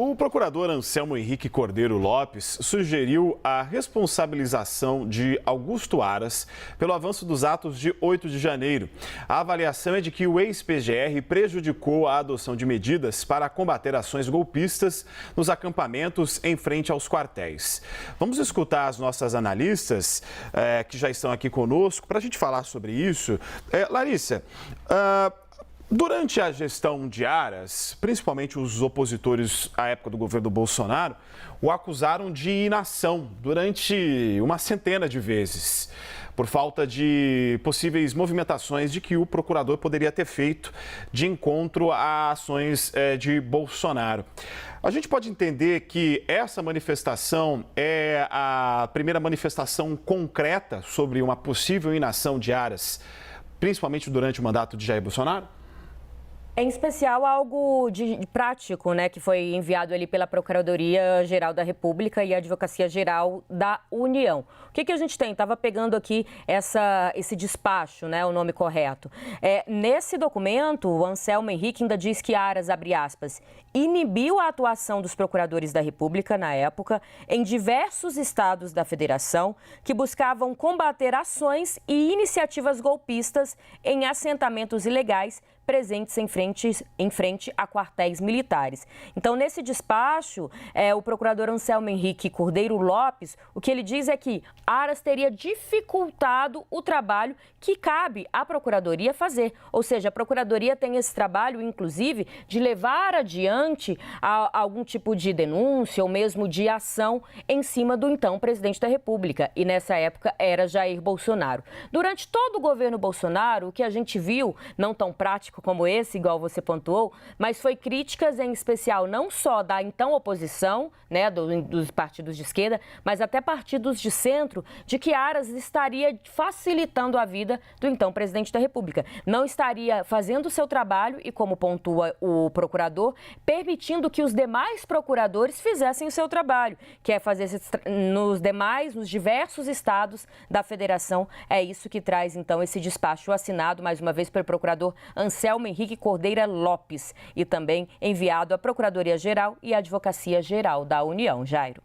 O procurador Anselmo Henrique Cordeiro Lopes sugeriu a responsabilização de Augusto Aras pelo avanço dos atos de 8 de janeiro. A avaliação é de que o ex-PGR prejudicou a adoção de medidas para combater ações golpistas nos acampamentos em frente aos quartéis. Vamos escutar as nossas analistas que já estão aqui conosco para a gente falar sobre isso. Larissa, durante a gestão de Aras, principalmente os opositores à época do governo Bolsonaro, o acusaram de inação durante uma centena de vezes, por falta de possíveis movimentações de que o procurador poderia ter feito de encontro a ações de Bolsonaro. A gente pode entender que essa manifestação é a primeira manifestação concreta sobre uma possível inação de Aras, principalmente durante o mandato de Jair Bolsonaro? Em especial algo de prático, né, que foi enviado ali pela Procuradoria-Geral da República e a Advocacia-Geral da União. O que a gente tem? Estava pegando aqui esse despacho, né, o nome correto. Nesse documento, o Anselmo Henrique ainda diz que Aras, abre aspas, inibiu a atuação dos procuradores da República, na época, em diversos estados da Federação, que buscavam combater ações e iniciativas golpistas em assentamentos ilegais presentes em frente a quartéis militares. Então, nesse despacho, o procurador Anselmo Henrique Cordeiro Lopes, o que ele diz é que Aras teria dificultado o trabalho que cabe à Procuradoria fazer. Ou seja, a Procuradoria tem esse trabalho, inclusive, de levar adiante algum tipo de denúncia ou mesmo de ação em cima do então presidente da República. E nessa época era Jair Bolsonaro. Durante todo o governo Bolsonaro, o que a gente viu, não tão prático como esse, igual você pontuou, mas foi críticas em especial não só da então oposição, né, dos partidos de esquerda, mas até partidos de centro, de que Aras estaria facilitando a vida do então presidente da República. Não estaria fazendo o seu trabalho e, como pontua o procurador, permitindo que os demais procuradores fizessem o seu trabalho, que é fazer nos diversos estados da federação. É isso que traz, então, esse despacho assinado, mais uma vez, pelo procurador Anselmo Henrique Cordeiro Lopes e também enviado à Procuradoria-Geral e à Advocacia-Geral da União. Jairo.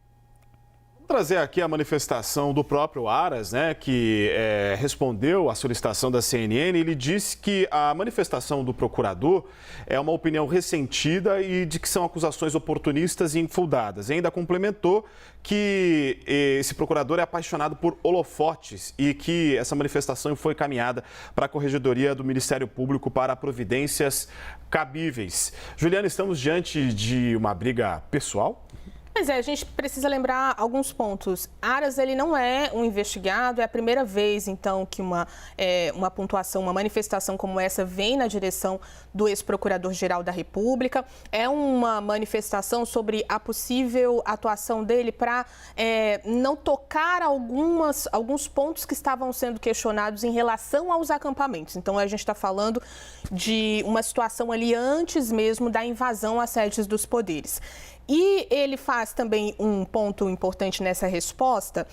Vou trazer aqui a manifestação do próprio Aras, né, que respondeu à solicitação da CNN. Ele disse que a manifestação do procurador é uma opinião ressentida e de que são acusações oportunistas e infundadas. E ainda complementou que esse procurador é apaixonado por holofotes e que essa manifestação foi encaminhada para a Corregedoria do Ministério Público para providências cabíveis. Juliana, estamos diante de uma briga pessoal? Pois é, a gente precisa lembrar alguns pontos. Aras, ele não é um investigado, é a primeira vez, então, que uma pontuação, uma manifestação como essa vem na direção do ex-procurador-geral da República. É uma manifestação sobre a possível atuação dele para não tocar alguns pontos que estavam sendo questionados em relação aos acampamentos. Então, a gente está falando de uma situação ali antes mesmo da invasão às sedes dos poderes. E ele faz também um ponto importante nessa resposta,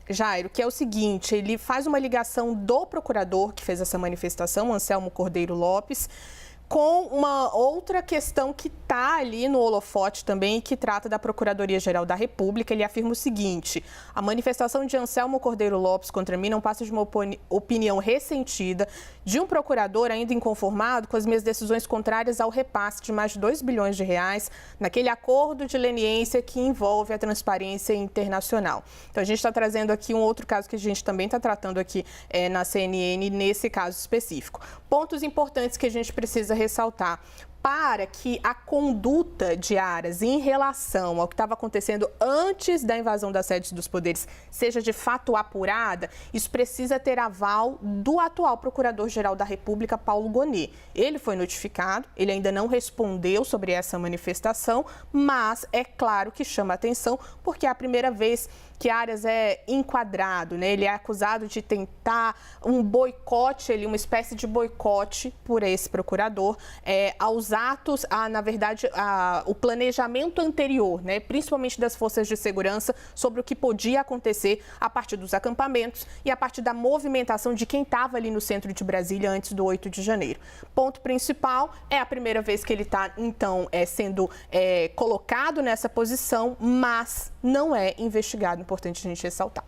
Jairo, que é o seguinte: ele faz uma ligação do procurador que fez essa manifestação, Anselmo Cordeiro Lopes, com uma outra questão que está ali no holofote também, que trata da Procuradoria-Geral da República. Ele afirma o seguinte: a manifestação de Anselmo Cordeiro Lopes contra mim não passa de uma opinião ressentida de um procurador ainda inconformado com as minhas decisões contrárias ao repasse de mais de 2 bilhões de reais naquele acordo de leniência que envolve a transparência internacional. Então, a gente está trazendo aqui um outro caso que a gente também está tratando aqui na CNN, nesse caso específico. Pontos importantes que a gente precisa ressaltar. Para que a conduta de Aras em relação ao que estava acontecendo antes da invasão das sedes dos poderes seja de fato apurada, isso precisa ter aval do atual Procurador-Geral da República, Paulo Gonet. Ele foi notificado, ele ainda não respondeu sobre essa manifestação, mas é claro que chama atenção porque é a primeira vez que Aras é enquadrado, né? Ele é acusado de tentar um boicote, uma espécie de boicote por esse procurador aos os atos, na verdade, o planejamento anterior, né, principalmente das forças de segurança, sobre o que podia acontecer a partir dos acampamentos e a partir da movimentação de quem estava ali no centro de Brasília antes do 8 de janeiro. Ponto principal, é a primeira vez que ele está, então, sendo colocado nessa posição, mas não é investigado, importante a gente ressaltar.